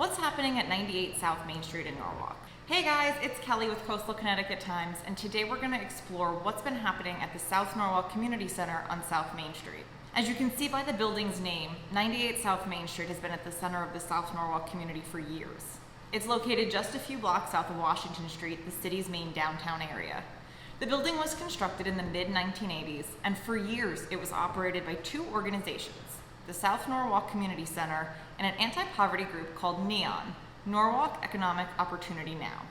What's happening at 98 South Main Street in Norwalk? Hey guys, it's Kelly with Coastal Connecticut Times, and today we're going to explore what's been happening at the South Norwalk Community Center on South Main Street. As you can see by the building's name, 98 South Main Street has been at the center of the South Norwalk community for years. It's located just a few blocks south of Washington Street, the city's main downtown area. The building was constructed in the mid-1980s, and for years it was operated by two organizations, the South Norwalk Community Center and an anti-poverty group called NEON, Norwalk Economic Opportunity Now.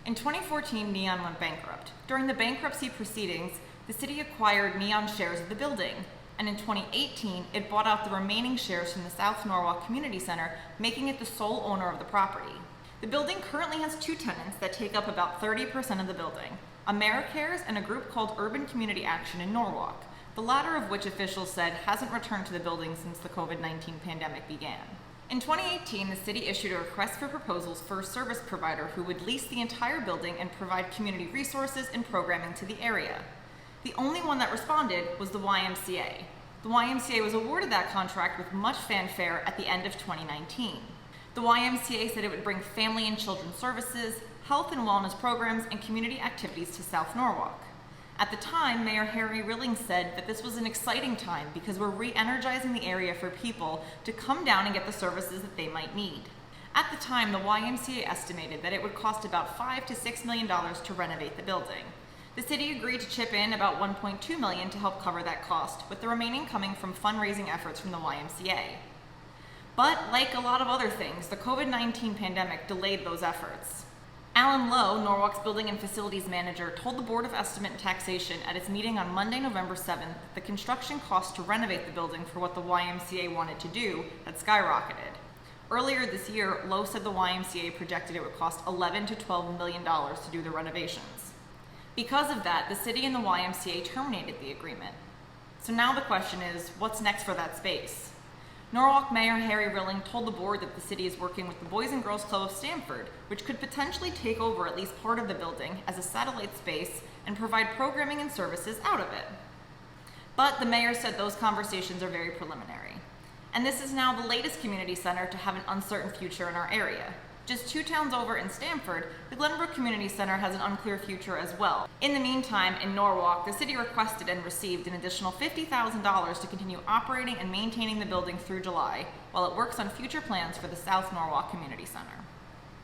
In 2014, NEON went bankrupt. During the bankruptcy proceedings, the city acquired NEON shares of the building, and in 2018, it bought out the remaining shares from the South Norwalk Community Center, making it the sole owner of the property. The building currently has two tenants that take up about 30% of the building, AmeriCares and a group called Urban Community Action in Norwalk, the latter of which officials said hasn't returned to the building since the COVID-19 pandemic began. In 2018, the city issued a request for proposals for a service provider who would lease the entire building and provide community resources and programming to the area. The only one that responded was the YMCA. The YMCA was awarded that contract with much fanfare at the end of 2019. The YMCA said it would bring family and children services, health and wellness programs, and community activities to South Norwalk. At the time, Mayor Harry Rilling said that this was an exciting time because we're re-energizing the area for people to come down and get the services that they might need. At the time, the YMCA estimated that it would cost about $5 to $6 million to renovate the building. The city agreed to chip in about $1.2 million to help cover that cost, with the remaining coming from fundraising efforts from the YMCA. But like a lot of other things, the COVID-19 pandemic delayed those efforts. Alan Lowe, Norwalk's Building and Facilities Manager, told the Board of Estimate and Taxation at its meeting on Monday, November 7th, that the construction cost to renovate the building for what the YMCA wanted to do had skyrocketed. Earlier this year, Lowe said the YMCA projected it would cost $11 to $12 million to do the renovations. Because of that, the city and the YMCA terminated the agreement. So now the question is, what's next for that space? Norwalk Mayor Harry Rilling told the board that the city is working with the Boys and Girls Club of Stamford, which could potentially take over at least part of the building as a satellite space and provide programming and services out of it. But the mayor said those conversations are very preliminary. And this is now the latest community center to have an uncertain future in our area. Just 2 towns over in Stamford, the Glenbrook Community Center has an unclear future as well. In the meantime, in Norwalk, the city requested and received an additional $50,000 to continue operating and maintaining the building through July, while it works on future plans for the South Norwalk Community Center.